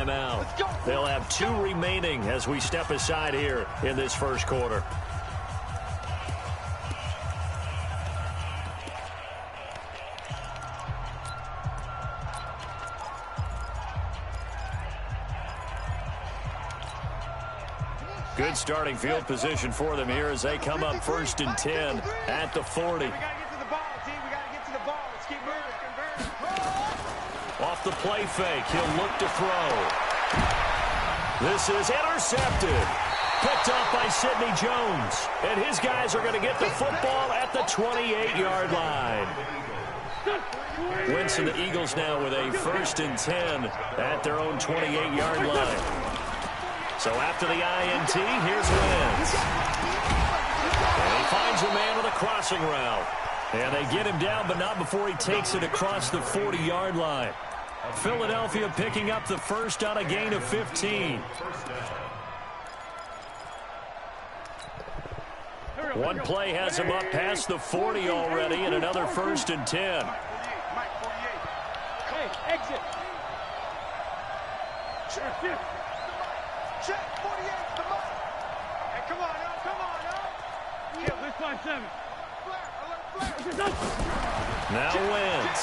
timeout. They'll have 2 remaining as we step aside here in this first quarter. Good starting field position for them here as they come up 1st and 10 at the 40. We got to get to the ball, team. We got to get to the ball. Let's keep moving. Off the play fake, he'll look to throw. This is intercepted. Picked up by Sidney Jones. And his guys are going to get the football at the 28-yard line. Wentz and the Eagles now with a 1st and 10 at their own 28-yard line. So after the INT, here's Wentz. And he finds a man with a crossing route. And they get him down, but not before he takes it across the 40-yard line. Philadelphia picking up the first on a gain of 15. One play has him up past the 40 already, and another 1st and 10. Hey, exit. Check 48, the mark. Hey, come on, now, come on, now. Yeah, let's find 7. Now Wentz.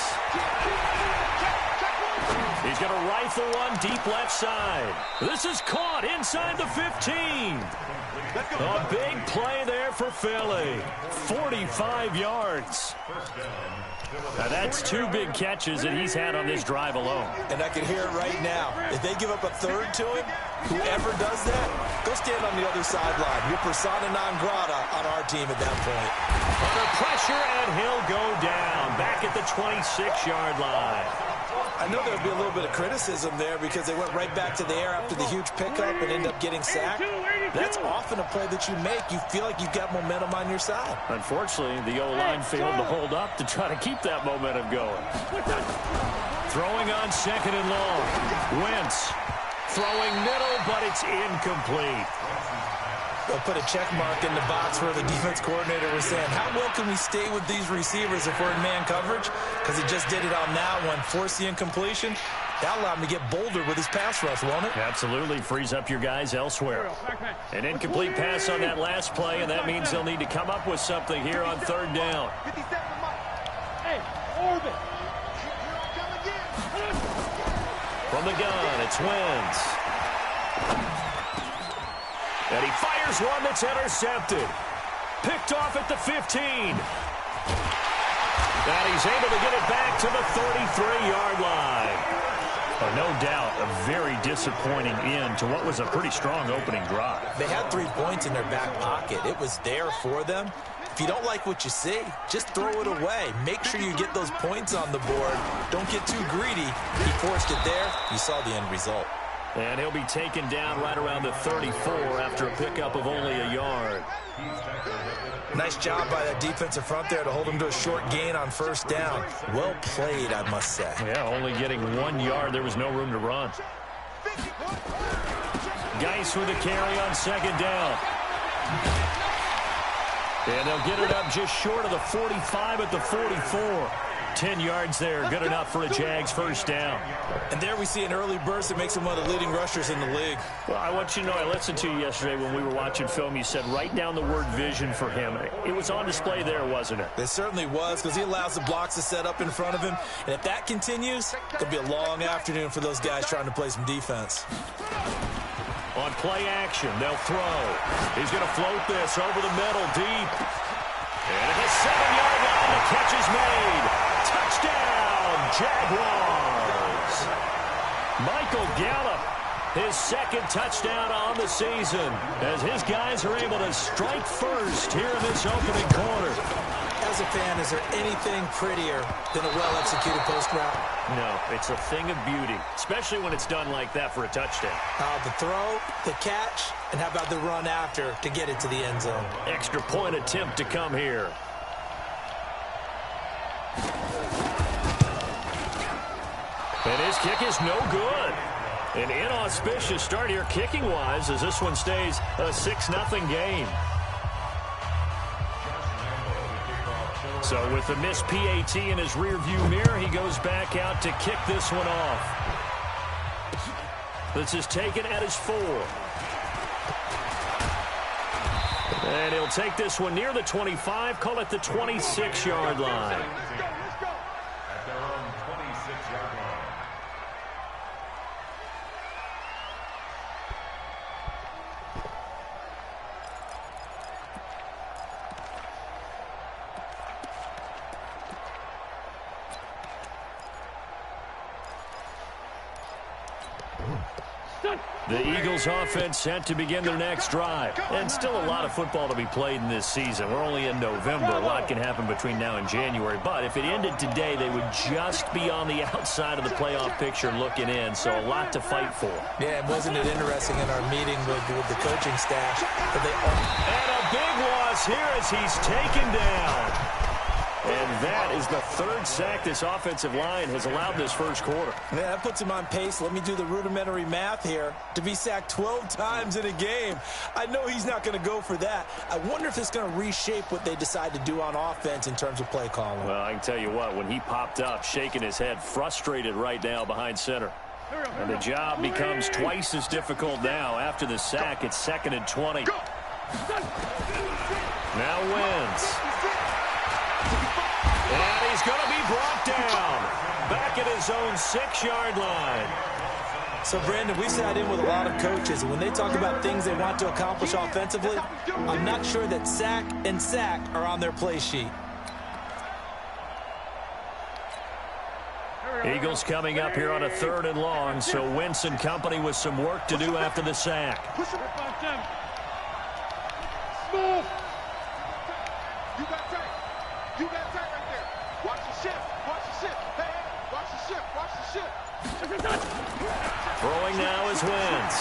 He's going to rifle one deep left side. This is caught inside the 15. A big play there for Philly. 45 yards. Now that's 2 big catches that he's had on this drive alone. And I can hear it right now. If they give up a 3rd to him, whoever does that, go stand on the other sideline. You're persona non grata on our team at that point. Under pressure, and he'll go down. Back at the 26-yard line. I know there'll be a little bit of criticism there because they went right back to the air after the huge pickup and end up getting sacked. That's often a play that you make. You feel like you've got momentum on your side. Unfortunately, the O-line failed to hold up to try to keep that momentum going. Throwing on 2nd and long. Wentz throwing middle, but it's incomplete. They'll put a check mark in the box where the defense coordinator was saying, how well can we stay with these receivers if we're in man coverage? Because he just did it on that one, forced the incompletion. That'll allow him to get bolder with his pass rush, won't it? Absolutely. Frees up your guys elsewhere. An incomplete pass on that last play, and that means they'll need to come up with something here on 3rd down. Hey, orbit. From the gun, it's Wentz. And he fires one that's intercepted. Picked off at the 15. And he's able to get it back to the 33-yard line. No doubt a very disappointing end to what was a pretty strong opening drive. They had 3 points in their back pocket. It was there for them. If you don't like what you see, just throw it away. Make sure you get those points on the board. Don't get too greedy. He forced it there. You saw the end result. And he'll be taken down right around the 34 after a pickup of only a yard. Nice job by that defensive front there to hold him to a short gain on 1st down. Well played, I must say. Yeah, only getting 1 yard. There was no room to run. Geis with a carry on 2nd down. And they'll get it up just short of the 45 at the 44. 10 yards there, good enough for a Jags 1st down. And there we see an early burst that makes him one of the leading rushers in the league. Well, I want you to know, I listened to you yesterday when we were watching film. You said write down the word vision for him. It was on display there, wasn't it? It certainly was, because he allows the blocks to set up in front of him. And if that continues, it'll be a long afternoon for those guys trying to play some defense. On play action, they'll throw. He's going to float this over the middle, deep. And at the 7-yard line, the catch is made. Touchdown, Jaguars. Michael Gallup, his 2nd touchdown on the season, as his guys are able to strike first here in this opening quarter. As a fan, is there anything prettier than a well-executed post route? No, it's a thing of beauty, especially when it's done like that for a touchdown. The throw, the catch, and how about the run after to get it to the end zone? Extra point attempt to come here. And his kick is no good. An inauspicious start here kicking-wise as this one stays a 6-0 game. So with the missed PAT in his rearview mirror, he goes back out to kick this one off. This is taken at his 4. And he'll take this one near the 25, call it the 26-yard line. Let's go. At their own 26-yard line. The Eagles offense set to begin their next drive. And still a lot of football to be played in this season. We're only in November. A lot can happen between now and January. But if it ended today, they would just be on the outside of the playoff picture looking in. So a lot to fight for. Yeah, wasn't it interesting in our meeting with the coaching staff? And a big loss here as he's taken down. And that is the 3rd sack this offensive line has allowed this first quarter. Yeah, that puts him on pace. Let me do the rudimentary math here. To be sacked 12 times in a game, I know he's not going to go for that. I wonder if it's going to reshape what they decide to do on offense in terms of play calling. Well, I can tell you what, when he popped up, shaking his head, frustrated right now behind center. And the job becomes twice as difficult now. After the sack, it's 2nd and 20. Now Wentz. And he's going to be brought down back at his own 6-yard line. So, Brandon, we sat in with a lot of coaches, and when they talk about things they want to accomplish offensively, I'm not sure that sack and sack are on their play sheet. Eagles coming up here on a 3rd and long, so Wentz and company with some work to do after the sack. Move. You got tight. You got tight right there. Watch the shift. Watch the shift. Hey, watch the shift. Watch the shift. Throwing now is Wentz.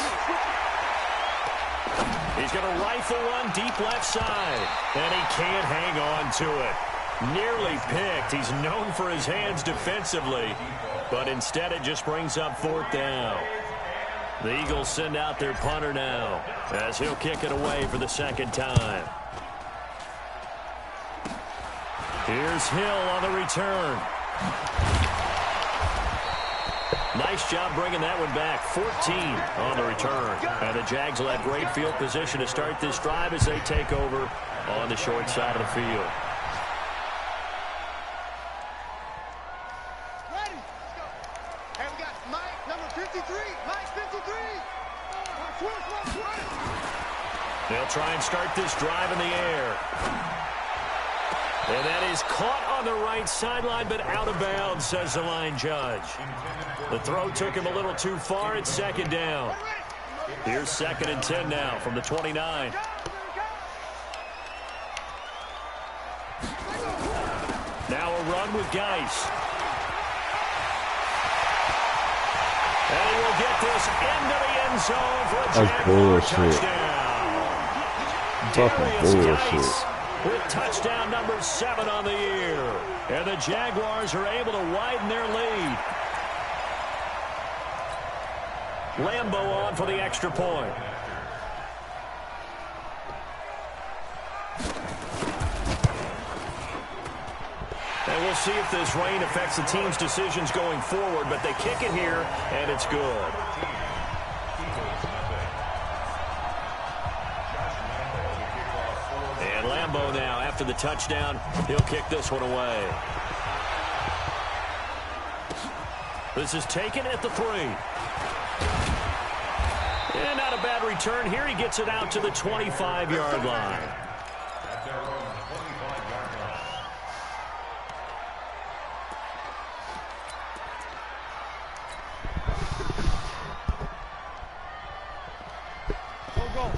He's going to rifle one deep left side, and he can't hang on to it. Nearly picked. He's known for his hands defensively, but instead it just brings up 4th down. The Eagles send out their punter now as he'll kick it away for the 2nd time. Here's Hill on the return. Nice job bringing that one back. 14 on the return. And the Jags will have great field position to start this drive as they take over on the short side of the field. Ready. Let's go. Hey, we got Mike, number 53. Mike, 53. They'll try and start this drive in the air. And that is caught on the right sideline, but out of bounds, says the line judge. The throw took him a little too far. It's 2nd down. Here's 2nd and 10 now from the 29. Now a run with Geis. And he will get this into the end zone for a Jaguar touchdown. Darius Geis with touchdown number 7 on the year. And the Jaguars are able to widen their lead. Lambeau on for the extra point. And we'll see if this rain affects the team's decisions going forward, but they kick it here, and it's good. And Lambeau now, after the touchdown, he'll kick this one away. This is taken at the 3. And not a bad return here. He gets it out to the 25-yard line.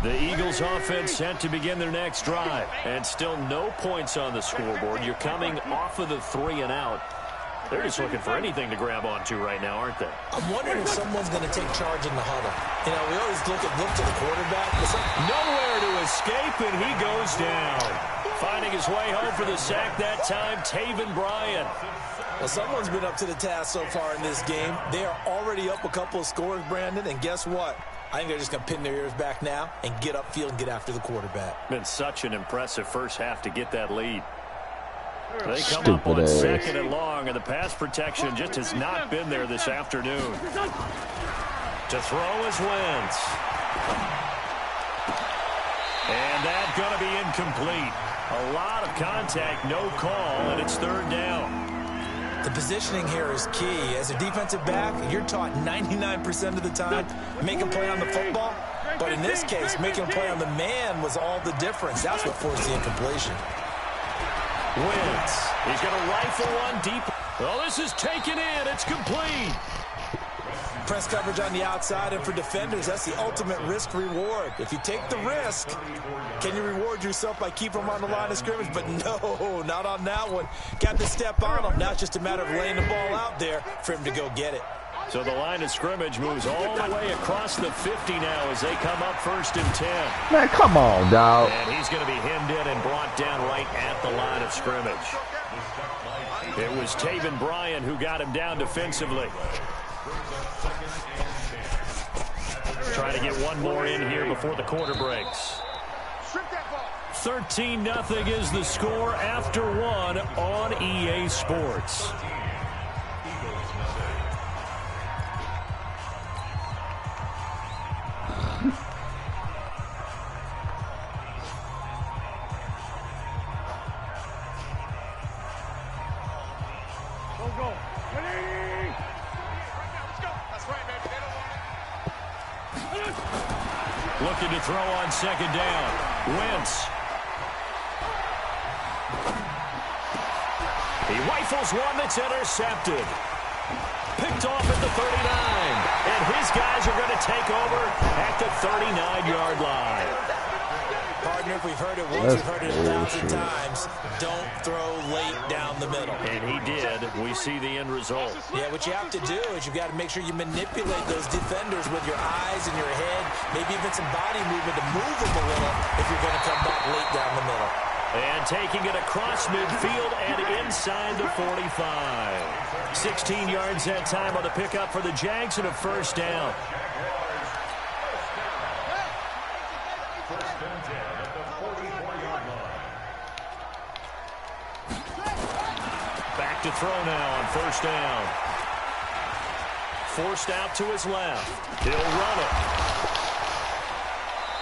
The Eagles offense set to begin their next drive. And still no points on the scoreboard. You're coming off of the 3 and out. They're just looking for anything to grab onto right now, aren't they? I'm wondering if someone's going to take charge in the huddle. You know, we always look to the quarterback. Nowhere to escape, and he goes down. Finding his way home for the sack that time, Taven Bryan. Well, someone's been up to the task so far in this game. They are already up a couple of scores, Brandon, and guess what? I think they're just going to pin their ears back now and get upfield and get after the quarterback. Been such an impressive first half to get that lead. They come up on 2nd and long, and the pass protection just has not been there this afternoon. To throw is Wentz. And that's going to be incomplete. A lot of contact, no call, and it's third down. The positioning here is key. As a defensive back, you're taught 99% of the time, make a play on the football. But in this case, making a play on the man was all the difference. That's what forced the incompletion. Wentz. He's going to rifle one deep. Well, this is taken in. It's complete. Press coverage on the outside, and for defenders, that's the ultimate risk-reward. If you take the risk, can you reward yourself by keeping them on the line of scrimmage? But no, not on that one. Got to step on them. Now it's just a matter of laying the ball out there for him to go get it. So the line of scrimmage moves all the way across the 50 now as they come up 1st and 10. Man, come on, dog. And he's going to be hemmed in and brought down right at the line of scrimmage. It was Taven Bryan who got him down defensively. Trying to get one more in here before the quarter breaks. 13-0 is the score after one on EA Sports. Looking to throw on 2nd down. Wentz. He rifles one that's intercepted. Picked off at the 39. And his guys are going to take over at the 39-yard line. Partner, if we've heard it once, we've heard it 1,000 times. Don't throw late down the middle. And he did. We see the end result. Yeah, what you have to do is you've got to make sure you manipulate those defenders with your eyes and your head, maybe even some body movement to move them a little if you're going to come back late down the middle. And taking it across midfield and inside the 45. 16 yards that time on the pickup for the Jags and a 1st down. Back to throw now on 1st down. Forced out to his left. He'll run it.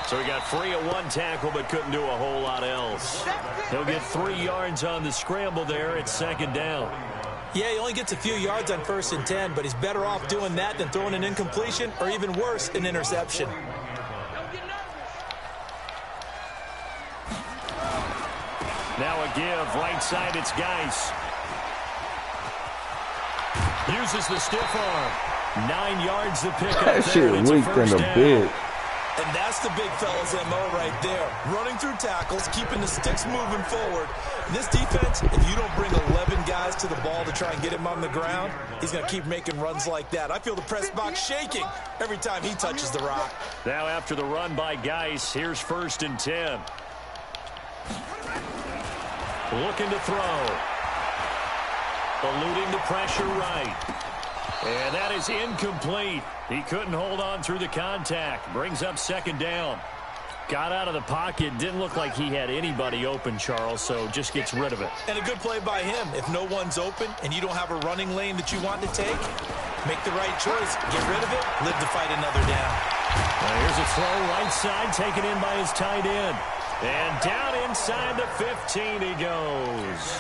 So he got free of one tackle but couldn't do a whole lot else. He'll get 3 yards on the scramble there at 2nd down. Yeah, he only gets a few yards on 1st and 10, but he's better off doing that than throwing an incompletion or even worse, an interception. Now a give. Right side, it's Geis. Uses the stiff arm. 9 yards to pick up That there, shit and it's a weak in first the down. bit. And that's the big fella's MO right there. Running through tackles, keeping the sticks moving forward. This defense, if you don't bring 11 guys to the ball to try and get him on the ground, he's going to keep making runs like that. I feel the press box shaking every time he touches the rock. Now after the run by Geis, here's 1st and 10. Looking to throw. Eluding the pressure right. And that is incomplete. He couldn't hold on through the contact. Brings up 2nd down. Got out of the pocket. Didn't look like he had anybody open, Charles, so just gets rid of it. And a good play by him. If no one's open and you don't have a running lane that you want to take, make the right choice. Get rid of it. Live to fight another down. Now here's a throw right side taken in by his tight end. And down inside the 15 he goes.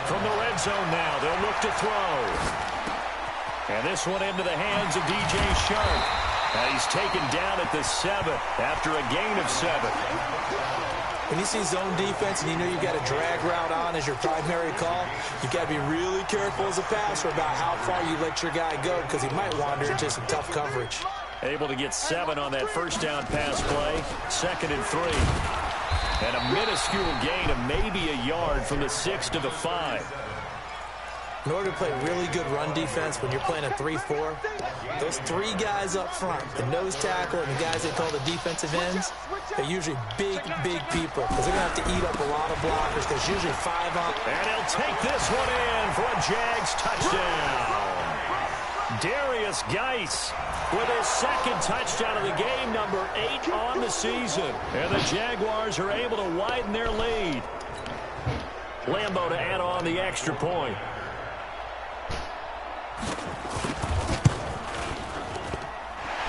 From the red zone now, they'll look to throw. And this one into the hands of DJ Sharp. Now he's taken down at the 7 after a gain of 7. When you see zone defense and you know you've got a drag route on as your primary call, you've got to be really careful as a passer about how far you let your guy go because he might wander into some tough coverage. Able to get 7 on that 1st down pass play. 2nd and 3. And a minuscule gain of maybe a yard from the 6 to the 5. In order to play really good run defense when you're playing a 3-4, those 3 guys up front, the nose tackle and the guys they call the defensive ends, they're usually big people because they're going to have to eat up a lot of blockers. There's usually 5 on. And he'll take this one in for a Jags touchdown. Darius Geis with his 2nd touchdown of the game, number 8 on the season. And the Jaguars are able to widen their lead. Lambo to add on the extra point.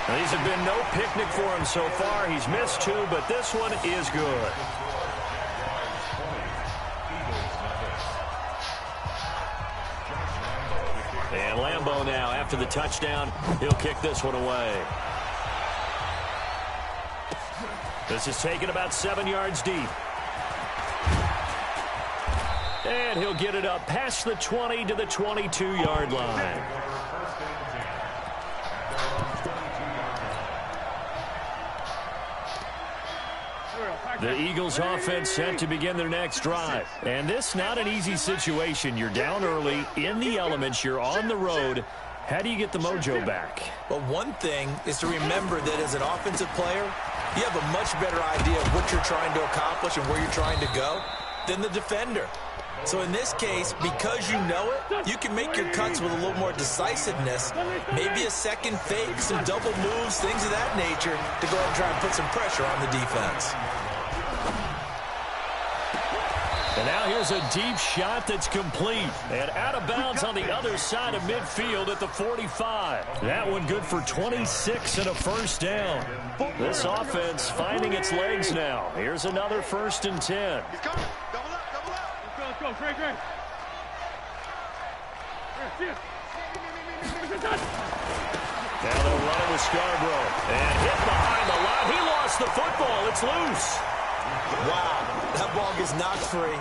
Now, these have been no picnic for him so far. He's missed 2, but this one is good. And Lambo now, after the touchdown, he'll kick this one away. This is taken about 7 yards deep. And he'll get it up past the 20 to the 22-yard line. The Eagles offense set to begin their next drive. And this not an easy situation. You're down early, in the elements, you're on the road. How do you get the mojo back? Well, one thing is to remember that as an offensive player, you have a much better idea of what you're trying to accomplish and where you're trying to go than the defender. So in this case, because you know it, you can make your cuts with a little more decisiveness, maybe a second fake, some double moves, things of that nature to go ahead and try and put some pressure on the defense. And now here's a deep shot that's complete. And out of bounds on the other side of midfield at the 45. That one good for 26 and a first down. This offense finding its legs now. Here's another 1st and 10. He's coming. Double up, double up. Let's go, Trey. Now they'll run it with Scarborough. And hit behind the line. He lost the football. It's loose. Wow, that ball gets knocked free,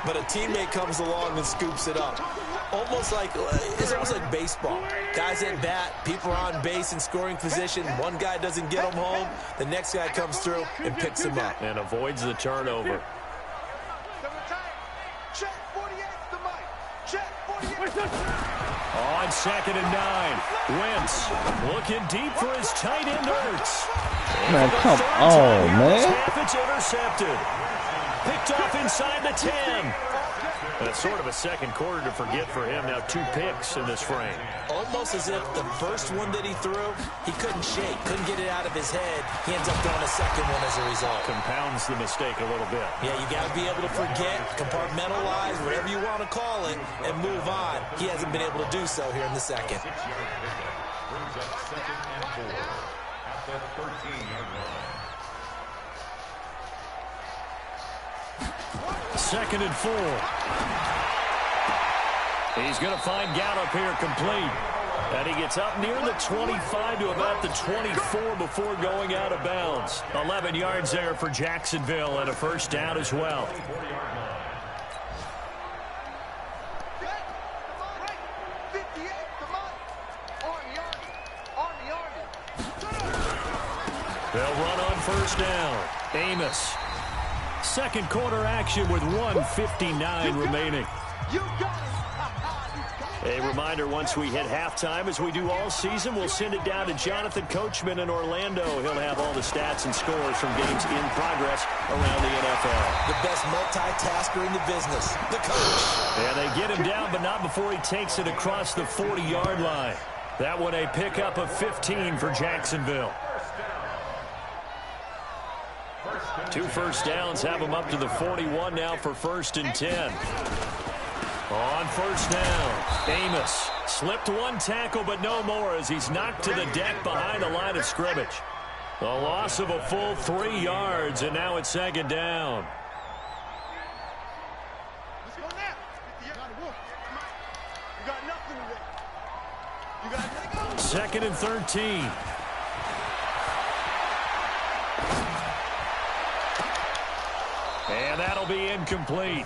but a teammate comes along and scoops it up. It's almost like baseball. Guys at bat, people are on base in scoring position. One guy doesn't get him home. The next guy comes through and picks him up. And avoids the turnover. Check 48 the mic. Check 48. On 2nd and 9. Wentz looking deep for his tight end Ertz. Man, come on, man. It's intercepted. Picked off inside the 10. That's sort of a second quarter to forget for him. Now 2 picks in this frame. Almost as if the first one that he threw, he couldn't shake, couldn't get it out of his head. He ends up throwing a second one as a result. Compounds the mistake a little bit. Yeah, you got to be able to forget, compartmentalize, whatever you want to call it, and move on. He hasn't been able to do so here in the second. Brings up 2nd and 4 at the 13-yard line. 2nd and 4. He's going to find Gallup here complete. And he gets up near the 25 to about the 24 before going out of bounds. 11 yards there for Jacksonville and a first down as well. They'll run on first down. Amos. Second quarter action with 1:59 remaining. A reminder, once we hit halftime, as we do all season, we'll send it down to Jonathan Coachman in Orlando. He'll have all the stats and scores from games in progress around the NFL. The best multitasker in the business, the coach. And they get him down, but not before he takes it across the 40-yard line. That one a pickup of 15 for Jacksonville. 2 first downs have him up to the 41 now for 1st and 10. On first down, Amos slipped one tackle, but no more as he's knocked to the deck behind the line of scrimmage. A loss of a full 3 yards, and now it's 2nd down. Let's go now. You got nothing today. You got nothing. 2nd and 13. And that'll be incomplete.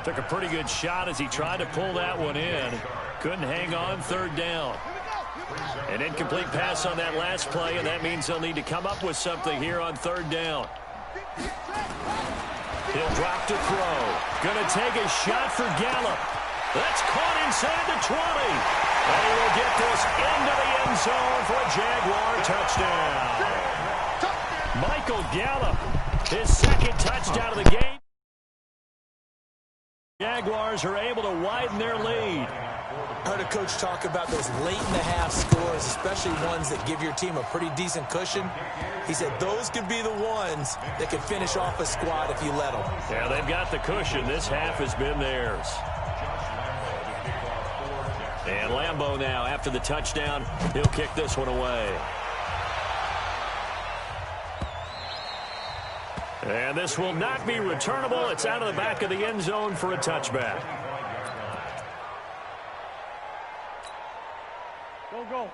Took a pretty good shot as he tried to pull that one in. Couldn't hang on, 3rd down. An incomplete pass on that last play, and that means they'll need to come up with something here on 3rd down. He'll drop to throw. Gonna take a shot for Gallup. That's caught inside the 20. And he will get this into the end zone for a Jaguar touchdown. Michael Gallup, his 2nd touchdown of the game. Jaguars are able to widen their lead. I heard a coach talk about those late-in-the-half scores, especially ones that give your team a pretty decent cushion. He said those could be the ones that could finish off a squad if you let them. Yeah, they've got the cushion. This half has been theirs. And Lambeau now, after the touchdown, he'll kick this one away. And this will not be returnable. It's out of the back of the end zone for a touchback.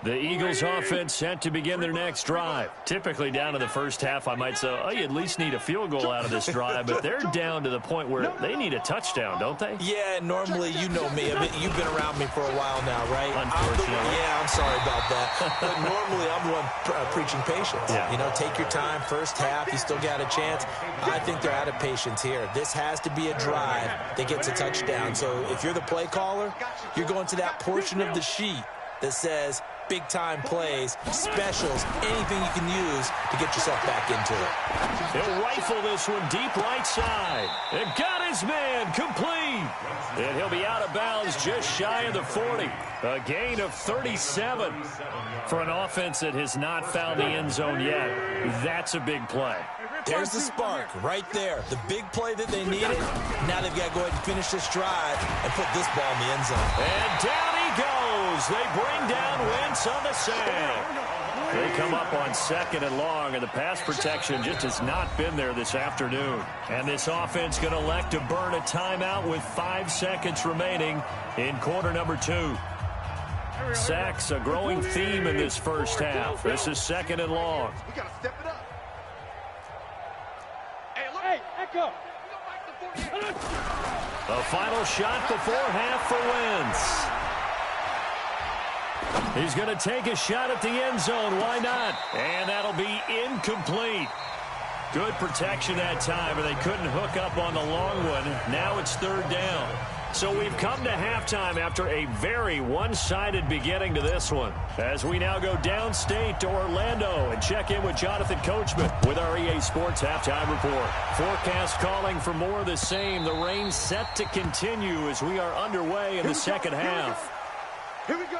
The Eagles offense set to begin their next drive. Typically down to the first half, I might say, oh, you at least need a field goal out of this drive, but they're down to the point where they need a touchdown, don't they? Yeah, normally, you know me. You've been around me for a while now, right? Unfortunately. I'm sorry about that. But normally, I'm the one preaching patience. Yeah. You know, take your time. First half, you still got a chance. I think they're out of patience here. This has to be a drive that gets a touchdown. So if you're the play caller, you're going to that portion of the sheet that says big-time plays, specials, anything you can use to get yourself back into it. He'll rifle this one deep right side. And got his man complete. And he'll be out of bounds just shy of the 40. A gain of 37 for an offense that has not found the end zone yet. That's a big play. There's the spark right there. The big play that they needed. Now they've got to go ahead and finish this drive and put this ball in the end zone. And down he goes. They bring down Wentz on the sack. They come up on 2nd and long, and the pass protection just has not been there this afternoon. And this offense going to elect to burn a timeout with 5 seconds remaining in quarter number 2. Sacks, a growing theme in this first half. This is 2nd and long. We got to step it up. Hey, Echo. A final shot before half for Wentz. He's going to take a shot at the end zone. Why not? And that'll be incomplete. Good protection that time, and they couldn't hook up on the long one. Now it's 3rd down. So we've come to halftime after a very one-sided beginning to this one. As we now go downstate to Orlando and check in with Jonathan Coachman with our EA Sports Halftime Report. Forecast calling for more of the same. The rain set to continue as we are underway in the second half. Here we go.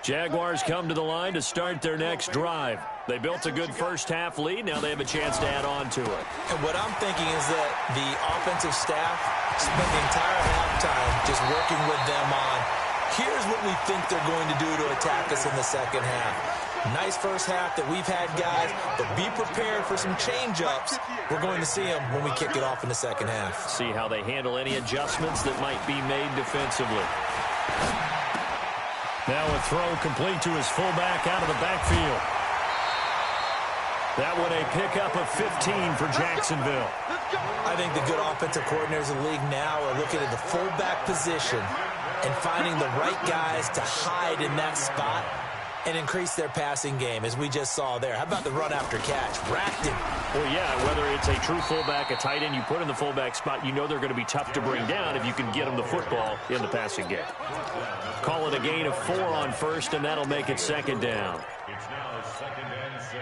Jaguars come to the line to start their next drive. They built a good first half lead. Now they have a chance to add on to it. And what I'm thinking is that the offensive staff spent the entire halftime just working with them on, here's what we think they're going to do to attack us in the second half. Nice first half that we've had, guys, but be prepared for some change-ups. We're going to see them when we kick it off in the second half. See how they handle any adjustments that might be made defensively. Now a throw complete to his fullback out of the backfield. That one a pickup of 15 for Jacksonville. I think the good offensive coordinators in the league now are looking at the fullback position and finding the right guys to hide in that spot and increase their passing game, as we just saw there. How about the run after catch? Racked him. Well, yeah, whether it's a true fullback, a tight end you put in the fullback spot, you know they're going to be tough to bring down if you can get them the football in the passing game. Call it a gain of 4 on first, and that'll make it 2nd down. It's now 2nd and 6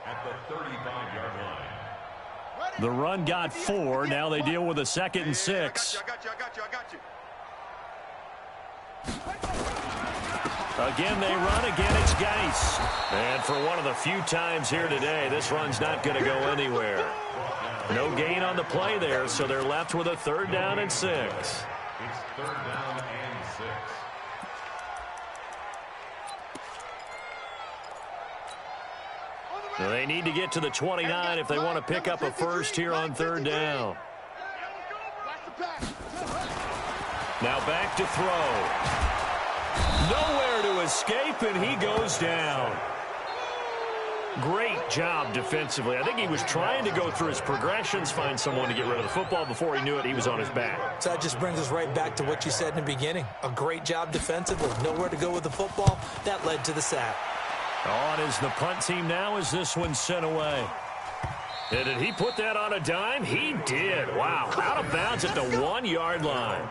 at the 35-yard line. The run got 4. Now they deal with a 2nd and 6. I got you. Again, they run. Again, it's Geis. And for one of the few times here today, this run's not going to go anywhere. No gain on the play there, so they're left with a 3rd down and 6. It's 3rd down and 6. They need to get to the 29 if they want to pick up a first here on 3rd down. Now back to throw. Nowhere to escape, and he goes down. Great job defensively. I think he was trying to go through his progressions, find someone to get rid of the football. Before he knew it, he was on his back. So that just brings us right back to what you said in the beginning. A great job defensively. Nowhere to go with the football. That led to the sack. On is the punt team now as this one's sent away. And did he put that on a dime? He did. Wow. Out of bounds at the 1-yard line.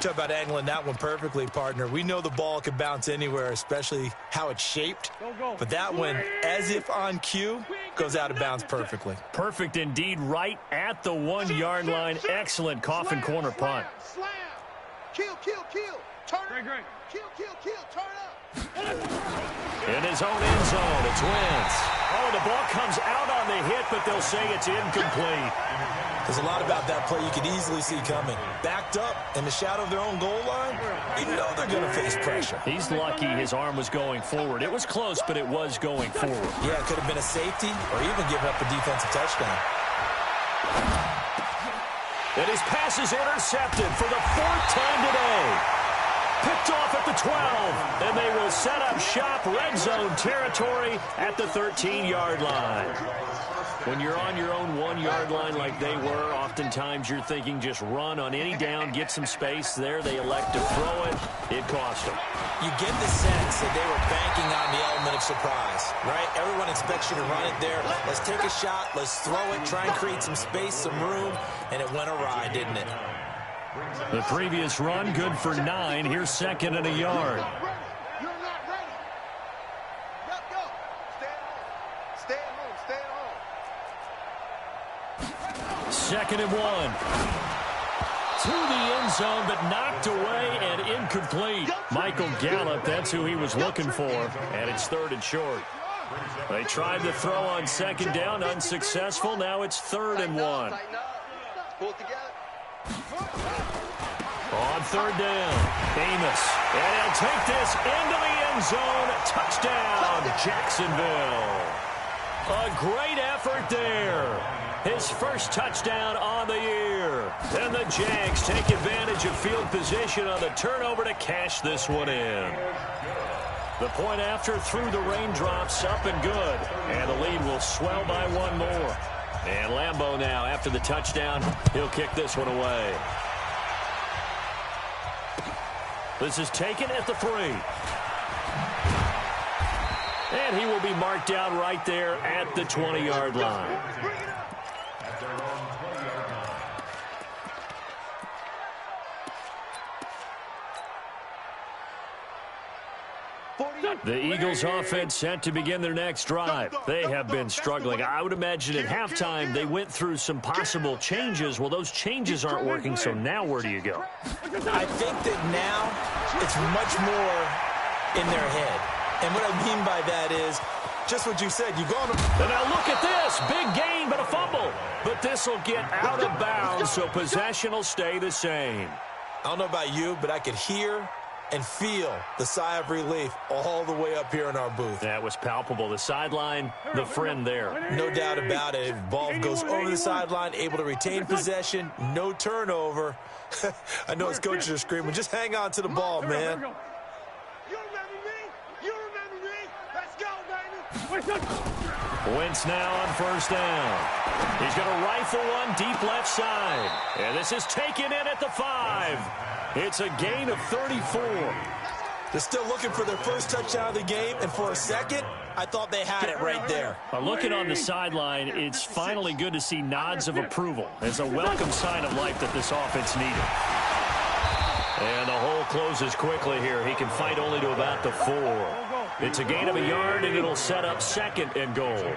Talk about angling that one perfectly, partner. We know the ball can bounce anywhere, especially how it's shaped. But that one, as if on cue, Goes out of bounds perfectly. Perfect indeed, right at the 1-yard line. Excellent coffin corner punt. Slam. Kill. Turn it. Kill. Turn up. In his own end zone, it's Wentz. Oh, the ball comes out on the hit, but they'll say it's incomplete. There's a lot about that play you could easily see coming. Backed up in the shadow of their own goal line, you know they're going to face pressure. He's lucky his arm was going forward. It was close, but it was going forward. Yeah, it could have been a safety or even given up a defensive touchdown. And his pass is intercepted for the 4th time today. Picked off at the 12, and they will set up shop red zone territory at the 13-yard line. When you're on your own 1-yard line like they were, oftentimes you're thinking just run on any down, get some space. There they elect to throw it. It cost them. You get the sense that they were banking on the element of surprise, right? Everyone expects you to run it there. Let's take a shot. Let's throw it, try and create some space, some room, and it went awry, didn't it? The previous run, good for 9. Here's 2nd and a yard. You're not ready. Let's go. Stay at home. 2nd and 1. To the end zone, but knocked away and incomplete. Michael Gallup, that's who he was looking for. And it's 3rd and short. They tried to throw on 2nd down, unsuccessful. Now it's 3rd and 1. Pull it together. On 3rd down, Amos. And he'll take this into the end zone. Touchdown, Jacksonville. A great effort there. His first touchdown on the year. And the Jags take advantage of field position on the turnover to cash this one in. The point after through the raindrops, up and good. And the lead will swell by 1 more. And Lambeau now, after the touchdown, he'll kick this one away. This is taken at the 3. And he will be marked down right there at the 20-yard line. The Eagles offense set to begin their next drive. They have been struggling. I would imagine at halftime they went through some possible changes. Well, those changes aren't working, so now where do you go? I think that now it's much more in their head. And what I mean by that is just what you said. You've gone. And now look at this. Big gain, but a fumble. But this will get out of bounds, so possession will stay the same. I don't know about you, but I could hear and feel the sigh of relief all the way up here in our booth. That was palpable. The sideline, the friend there. No doubt about it. Ball goes over the sideline, able to retain possession, no turnover. I know his coaches are screaming, just hang on to the ball, man. You remember me? You remember me? Let's go, baby. Wentz now on 1st down. He's going to rifle one deep left side. And this is taken in at the 5. It's a gain of 34. They're still looking for their first touchdown of the game, and for a second, I thought they had it right there. Looking on the sideline, it's finally good to see nods of approval. It's a welcome sign of life that this offense needed. And the hole closes quickly here. He can fight only to about the 4. It's a gain of a yard, and it'll set up 2nd and goal.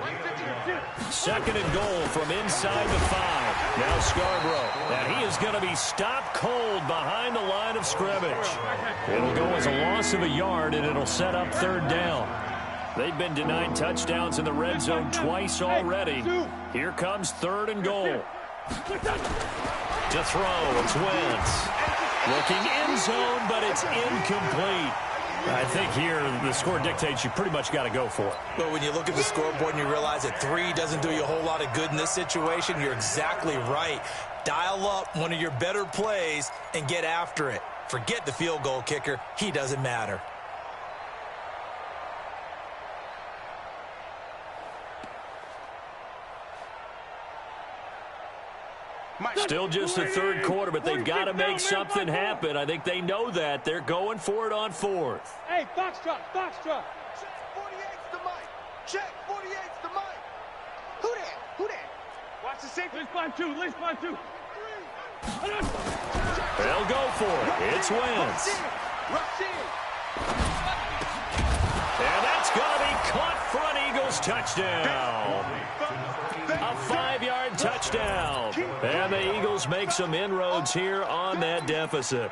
2nd and goal from inside the 5. Now Scarborough. And he is going to be stopped cold behind the line of scrimmage. It'll go as a loss of a yard, and it'll set up 3rd down. They've been denied touchdowns in the red zone twice already. Here comes 3rd and goal. To throw, it's Wentz. Looking end zone, but it's incomplete. I think here the score dictates you pretty much got to go for it. But when you look at the scoreboard and you realize that 3 doesn't do you a whole lot of good in this situation, you're exactly right. Dial up one of your better plays and get after it. Forget the field goal kicker. He doesn't matter. Still just the 3rd quarter, but they've got to make something happen. I think they know that. They're going for it on 4th. Hey, foxtrot. Check 48's the mic. Check 48's the mic. Who that? Watch the safety. Let's find 2. They'll go for it. It's Wentz. Rush in. And that's going to be caught for an Eagles touchdown. A 5-yard touchdown. And the Eagles make some inroads here on that deficit.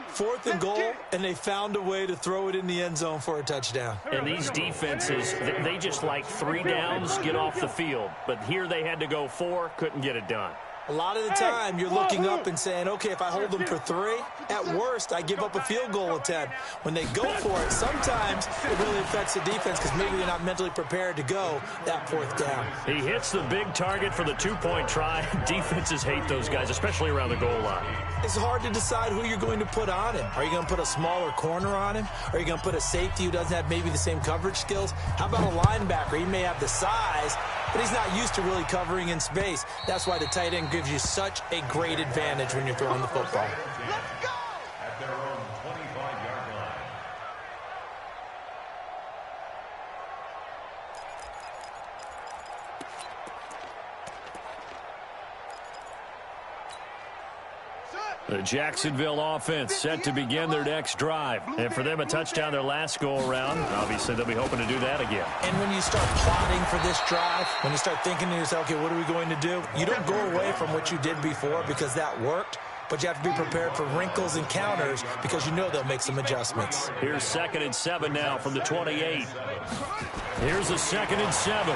4th and goal, and they found a way to throw it in the end zone for a touchdown. And these defenses, they just like 3 downs, get off the field. But here they had to go 4, couldn't get it done. A lot of the time, you're looking up and saying, okay, if I hold them for 3, at worst, I give up a field goal attempt. When they go for it, sometimes it really affects the defense because maybe they're not mentally prepared to go that 4th down. He hits the big target for the 2-point try. Defenses hate those guys, especially around the goal line. It's hard to decide who you're going to put on him. Are you going to put a smaller corner on him? Are you going to put a safety who doesn't have maybe the same coverage skills? How about a linebacker? He may have the size, but he's not used to really covering in space. That's why the tight end gives you such a great advantage when you're throwing the football. Let's go! At their own 25-yard line. The Jacksonville offense set to begin their next drive. And for them, a touchdown their last go-around. Obviously, they'll be hoping to do that again. And when you start plotting for this drive, when you start thinking to yourself, okay, what are we going to do? You don't go away from what you did before because that worked, but you have to be prepared for wrinkles and counters because you know they'll make some adjustments. Here's 2nd and 7 now from the 28. Here's a 2nd and 7.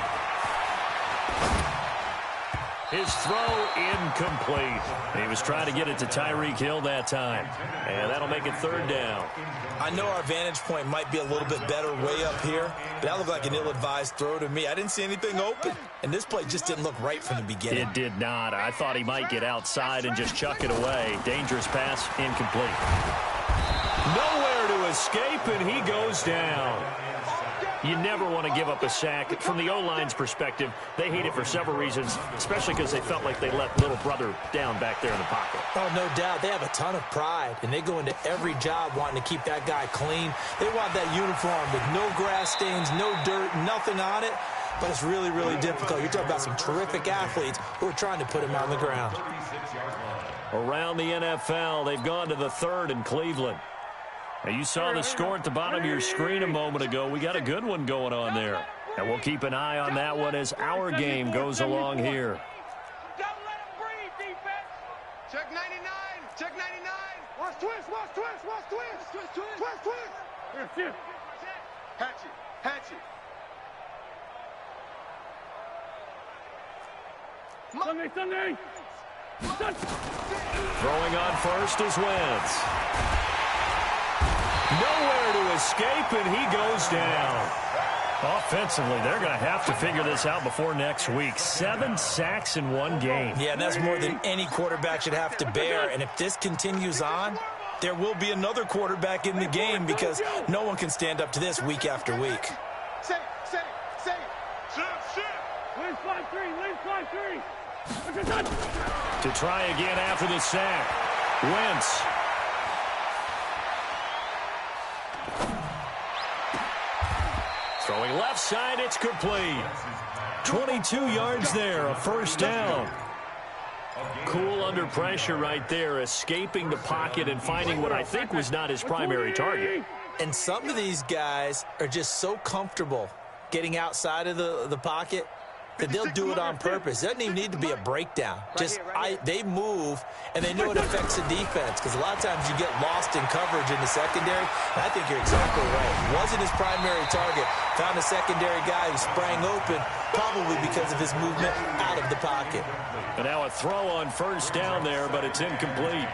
His throw incomplete. He was trying to get it to Tyreek Hill that time. And that'll make it 3rd down. I know our vantage point might be a little bit better way up here, but that looked like an ill-advised throw to me. I didn't see anything open, and this play just didn't look right from the beginning. It did not. I thought he might get outside and just chuck it away. Dangerous pass, incomplete. Nowhere to escape, and he goes down. You never want to give up a sack. From the O-line's perspective, they hate it for several reasons, especially because they felt like they let little brother down back there in the pocket. Oh, no doubt. They have a ton of pride, and they go into every job wanting to keep that guy clean. They want that uniform with no grass stains, no dirt, nothing on it. But it's really, really difficult. You're talking about some terrific athletes who are trying to put him on the ground. Around the NFL, they've gone to the 3rd in Cleveland. Now, you saw the score at the bottom of your screen a moment ago. We got a good one going on there. And we'll keep an eye on that one as our game goes along here. Don't let him breathe, defense. Check 99. Check 99. Watch twist. Watch twist. Watch twist. Twist. Twist. Twist. Twist. Here. Hatchet. Hatchet. Sunday. Throwing on first is Wentz. Nowhere to escape, and he goes down. Offensively, they're going to have to figure this out before next week. 7 sacks in one game. Yeah, and that's more than any quarterback should have to bear. And if this continues on, there will be another quarterback in the game because no one can stand up to this week after week. Say. Shift. Lean 5-3. To try again after the sack. Wentz. Throwing left side, it's complete. 22 yards there, a 1st down. Cool under pressure right there, escaping the pocket and finding what I think was not his primary target. And some of these guys are just so comfortable getting outside of the pocket that they'll do it on purpose. It doesn't even need to be a breakdown. They move, and they know it affects the defense because a lot of times you get lost in coverage in the secondary. And I think you're exactly right. Wasn't his primary target. Found a secondary guy who sprang open, probably because of his movement out of the pocket. And now a throw on 1st down there, but it's incomplete.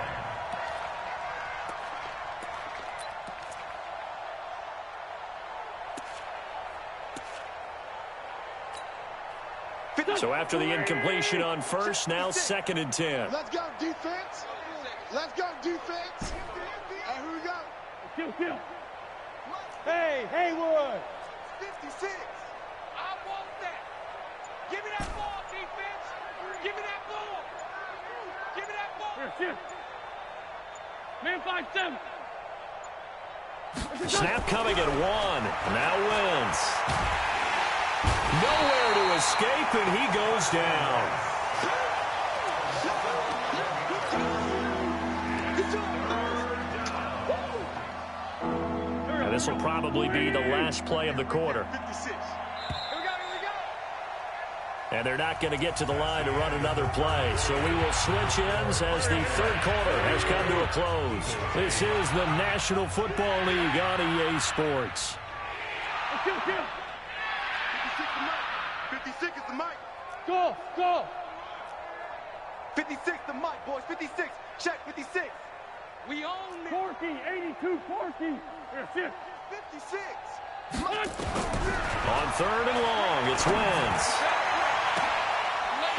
So after the incompletion on 1st, now 2nd and 10. Let's go, defense. Hey, here we go. Kill. Hey, Haywood. 56. I want that. Give me that ball, defense. Give me that ball. Here. Man 5-7. Snap coming at 1. Now Wentz. Nowhere to escape, and he goes down. And this will probably be the last play of the quarter. And they're not going to get to the line to run another play. So we will switch ends as the third quarter has come to a close. This is the National Football League on EA Sports. 56 is the mic. Go, go. 56 the mic, boys. 56. Check 56. We own it. Corky, 82, Corky. 56. On third and long, it's Wentz.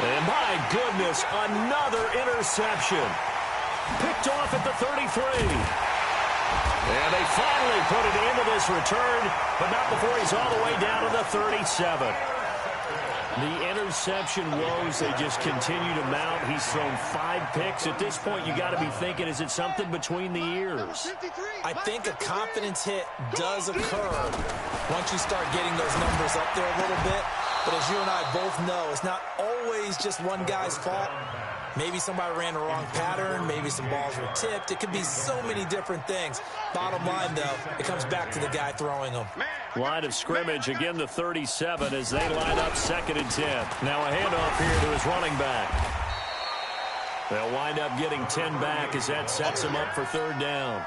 And my goodness, another interception. Picked off at the 33. And they finally put it into this return, but not before he's all the way down to the 37. The interception woes, they just continue to mount. He's thrown 5 picks. At this point, you got to be thinking, is it something between the ears? I think a confidence hit does occur once you start getting those numbers up there a little bit. But as you and I both know, it's not always just one guy's fault. Maybe somebody ran the wrong pattern. Maybe some balls were tipped. It could be so many different things. Bottom line, though, it comes back to the guy throwing them. Line of scrimmage, again the 37 as they line up 2nd and 10. Now a handoff here to his running back. They'll wind up getting 10 back as that sets him up for 3rd down.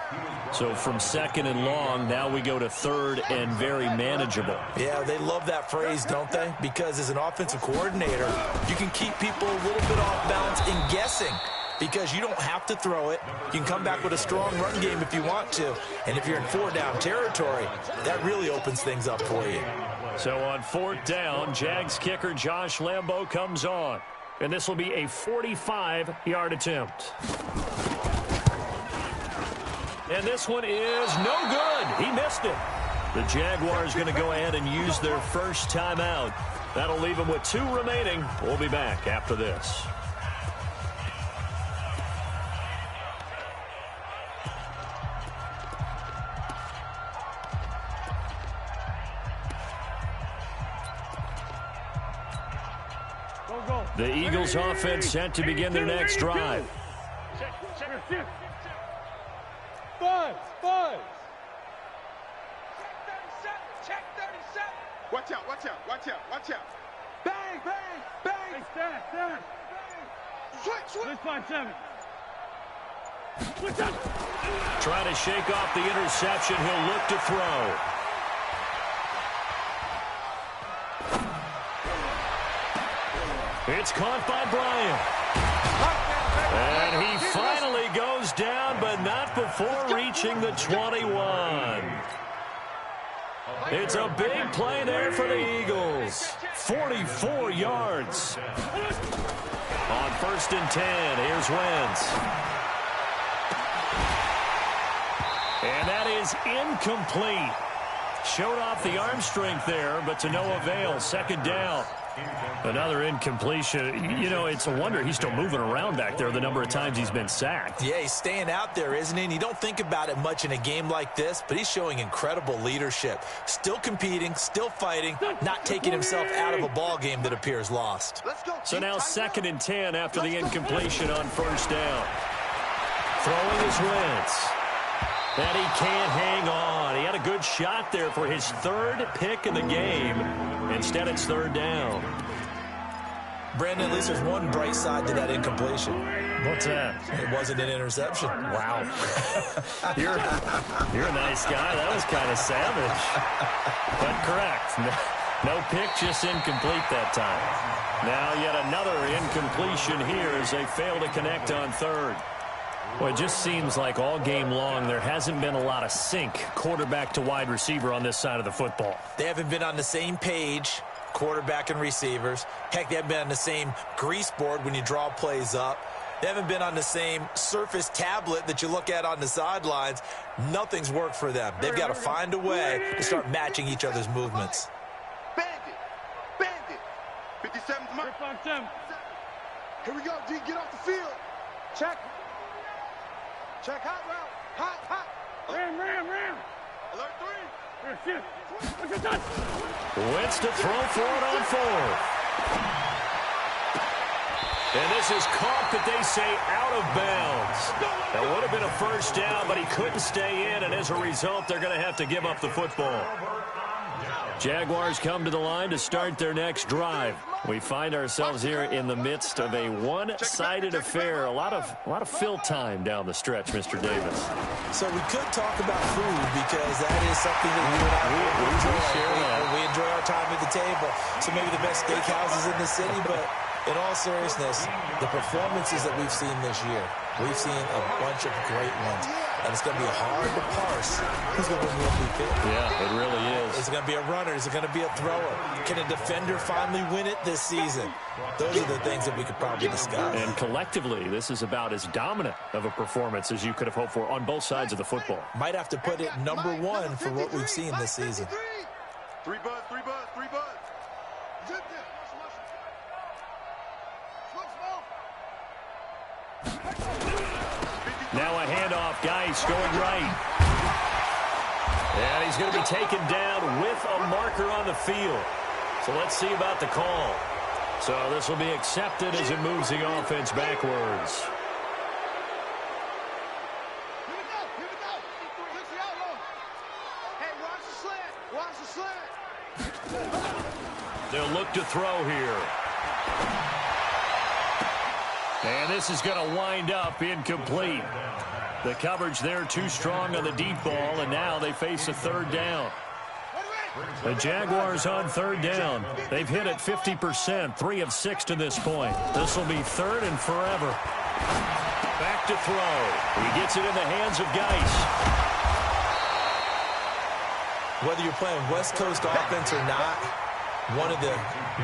So from 2nd and long, now we go to 3rd and very manageable. Yeah, they love that phrase, don't they? Because as an offensive coordinator, you can keep people a little bit off balance in guessing because you don't have to throw it. You can come back with a strong run game if you want to. And if you're in 4-down territory, that really opens things up for you. So on 4th down, Jags kicker Josh Lambo comes on. And this will be a 45-yard attempt. And this one is no good. He missed it. The Jaguars going to go ahead and use their first timeout. That'll leave them with 2 remaining. We'll be back after this. The Eagles offense set to begin their next drive. Buzz. Check 37. Watch out. Bang. Hey, stack. Switch. Let's find 7. Trying to shake off the interception. He'll look to throw. It's caught by Bryant. And he finally goes down, but not before reaching the 21. It's a big play there for the Eagles. 44 yards. On 1st and 10, here's Wentz. And that is incomplete. Showed off the arm strength there, but to no avail. 2nd down. Another incompletion. You know, it's a wonder he's still moving around back there the number of times he's been sacked. Yeah, he's staying out there, isn't he? And you don't think about it much in a game like this, but he's showing incredible leadership. Still competing, still fighting, not taking himself out of a ball game that appears lost. So now 2nd and 10 after the incompletion on 1st down. Throwing his Wentz. And he can't hang on. He had a good shot there for his 3rd pick in the game. Instead, it's 3rd down. Brandon, at least there's one bright side to that incompletion. What's that? It wasn't an interception. Wow. You're a nice guy. That was kind of savage. But correct. No pick, just incomplete that time. Now yet another incompletion here as they fail to connect on 3rd. Well, it just seems like all game long there hasn't been a lot of sync quarterback to wide receiver on this side of the football. They haven't been on the same page, quarterback and receivers. Heck, they haven't been on the same grease board when you draw plays up. They haven't been on the same Surface tablet that you look at on the sidelines. Nothing's worked for them. They've got to find a way to start matching each other's movements. Bandit. 57's mark. Here we go, D. Get off the field. Check hot route. Hot. Ram. Alert 3. Wentz to throw for it on 4th. And this is caught, but they say out of bounds. That would have been a 1st down, but he couldn't stay in, and as a result, they're going to have to give up the football. Jaguars come to the line to start their next drive. We find ourselves here in the midst of a one-sided affair. A lot of fill time down the stretch, Mr. Davis. So we could talk about food because that is something that you and I we enjoy our time at the table. So maybe the best steakhouses in the city, but in all seriousness, the performances that we've seen this year, we've seen a bunch of great ones. And it's going to be hard to parse who's going to win the MVP. Yeah, it really is. Is it going to be a runner? Is it going to be a thrower? Can a defender finally win it this season? Those are the things that we could probably discuss. And collectively, this is about as dominant of a performance as you could have hoped for on both sides of the football. Might have to put it number one for what we've seen this season. Three buzz. Now a handoff, Geis going right. And he's going to be taken down with a marker on the field. So let's see about the call. So this will be accepted as it moves the offense backwards. Here we go. Fix the outlaw. Hey, watch the slant. They'll look to throw here. And this is going to wind up incomplete. The coverage there too strong on the deep ball, and now they face a third down. The Jaguars on third down. They've hit it 50%, 3 of 6 to this point. This will be third and forever. Back to throw. He gets it in the hands of Geis. Whether you're playing West Coast offense or not, one of the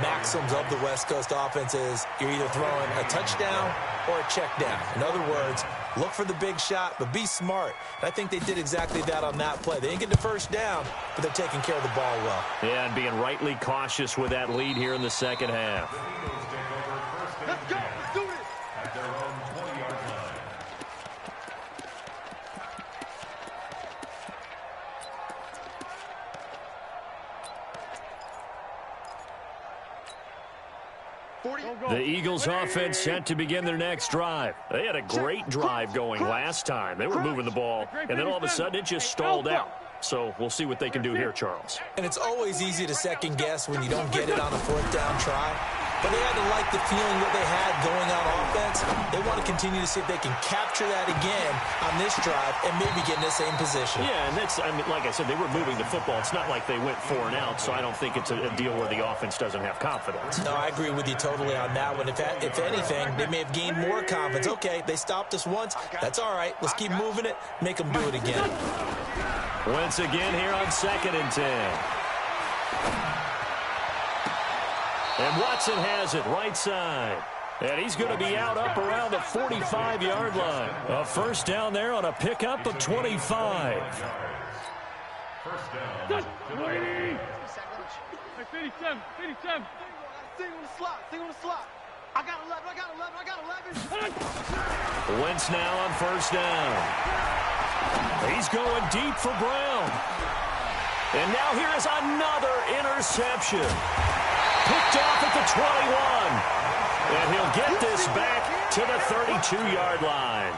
maxims of the West Coast offense is you're either throwing a touchdown or a check down. In other words, look for the big shot, but be smart. And I think they did exactly that on that play. They didn't get the first down, but they're taking care of the ball well. Yeah, and being rightly cautious with that lead here in the second half. Let's go. Let's do this. At their own 20-yard line. The Eagles offense set to begin their next drive. They had a great drive going last time. They were moving the ball, and then all of a sudden it just stalled out. So we'll see what they can do here, Charles. And it's always easy to second guess when you don't get it on a fourth down try. But they had to like the feeling that they had going on offense. They want to continue to see if they can capture that again on this drive and maybe get in the same position. Yeah, and that's, I mean, like I said, they were moving the football. It's not like they went 4 and out, so I don't think it's a deal where the offense doesn't have confidence. No, I agree with you totally on that one. If anything, they may have gained more confidence. Okay, they stopped us once. That's all right. Let's keep moving it. Make them do it again. Once again here on 2nd and 10. And Watson has it right side. And he's going to be out up around the 45-yard line. A first down there on a pickup of 25. First down. 57. Sing on the slot. I got 11. Wentz now on first down. He's going deep for Brown. And now here is another interception. Picked off at the 21. And he'll get this back to the 32-yard line.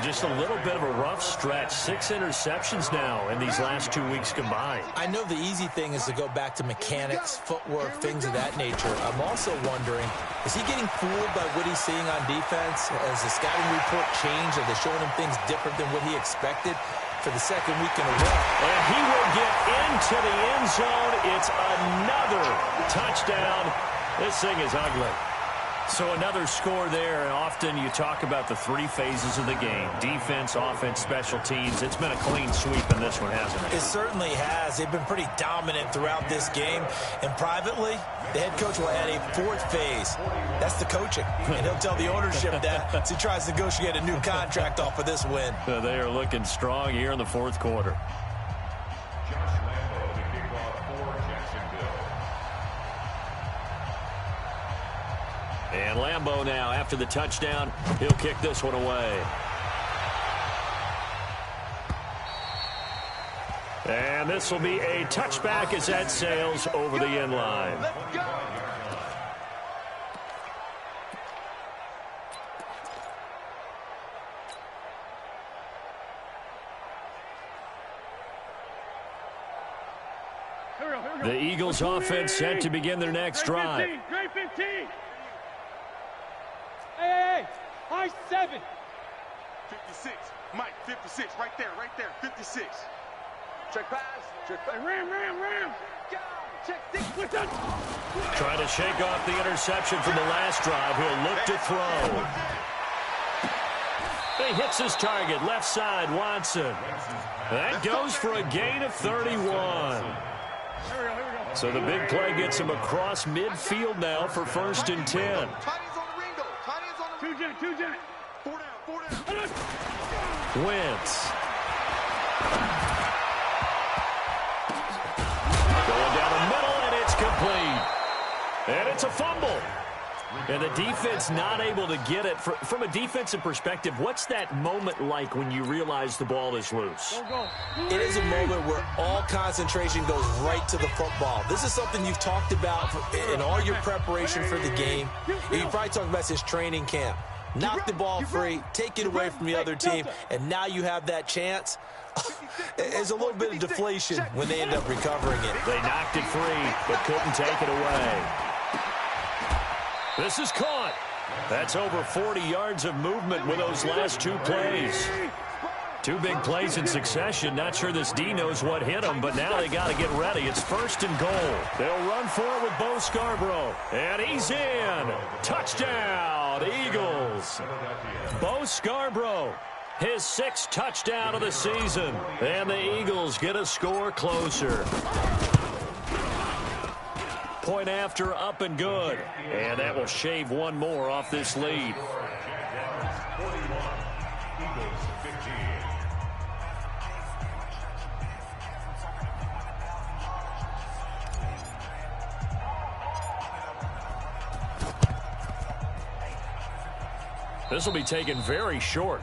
Just a little bit of a rough stretch. 6 interceptions now in these last 2 weeks combined. I know the easy thing is to go back to mechanics, footwork, things of that nature. I'm also wondering, is he getting fooled by what he's seeing on defense? Has the scouting report changed? Are they showing him things different than what he expected for the second week in a row? And he will get into the end zone. It's another touchdown. This thing is ugly. So another score there, and often you talk about the 3 phases of the game. Defense, offense, special teams. It's been a clean sweep in this one, hasn't it? It certainly has. They've been pretty dominant throughout this game. And privately, the head coach will add a 4th phase. That's the coaching. And he'll tell the ownership that as he tries to negotiate a new contract off of this win. They are looking strong here in the 4th quarter. And Lambeau now, after the touchdown, he'll kick this one away. And this will be a touchback as that sails over the end line. Let's go. Eagles offense set to begin their next drive. 15, grade 15. Hey, high 7. 56. Mike, 56. Right there, 56. Check pass. Check pass. Ram. Go. Check 6. What's up? Trying to shake off the interception from the last drive. He'll look to throw. He hits his target, left side, Watson. That goes for a gain of 31. Here we go. So the big play gets him across midfield now for 1st and 10. Tight ends on the ring, though. Tight ends on the ring. Two jet. 4 down. Wentz. Going down the middle, and it's complete. And it's a fumble. And the defense not able to get it. From a defensive perspective, what's that moment like when you realize the ball is loose? Go. It is a moment where all concentration goes right to the football. This is something you've talked about in all your preparation for the game. You probably talked about since training camp. Knock the ball free, take it away from the other team, and now you have that chance. There's a little bit of deflation when they end up recovering it. They knocked it free, but couldn't take it away. This is caught. That's over 40 yards of movement with those last 2 plays. 2 big plays in succession. Not sure this D knows what hit him, but now they got to get ready. It's 1st and goal. They'll run for it with Bo Scarborough. And he's in. Touchdown, Eagles. Bo Scarborough, his 6th touchdown of the season. And the Eagles get a score closer. Point after, up and good. And that will shave 1 more off this lead. 41, Eagles 15. This will be taken very short.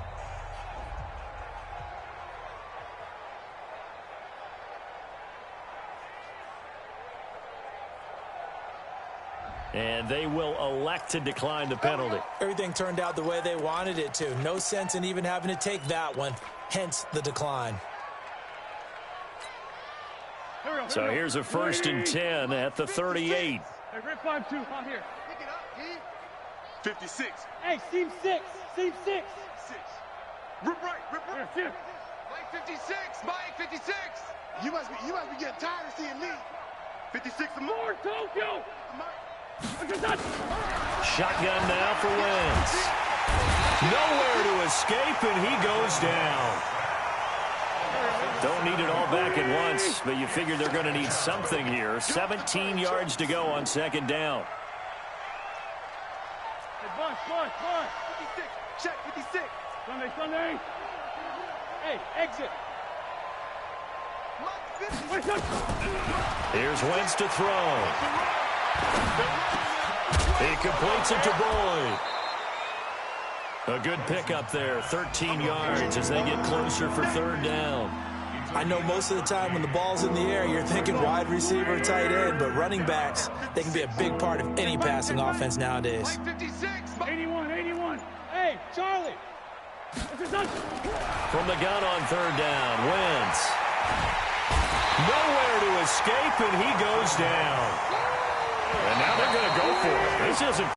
And they will elect to decline the penalty. Everything turned out the way they wanted it to. No sense in even having to take that one, hence the decline. So here's a 1st and 10 at the 38. Hey, rip 5-2. I'm here. Pick it up, G. 56. Hey, seam 6. 6. 6. Rip right. Here. Mike 56. Mike 56. You must be getting tired of seeing me. 56 or more. Tokyo. Shotgun now for Wentz. Nowhere to escape, and he goes down. Don't need it all back at once, but you figure they're going to need something here. 17 yards to go on 2nd down. Hey, Bunch. 56. Check 56. Sunday. Hey, exit. Here's Wentz to throw. He completes it to Boyd. A good pickup there, 13 yards as they get closer for 3rd down. I know most of the time when the ball's in the air, you're thinking wide receiver, tight end, but running backs, they can be a big part of any passing offense nowadays. 81. Hey, Charlie. From the gun on 3rd down, Wentz. Nowhere to escape, and he goes down. And now they're going to go for it. This isn't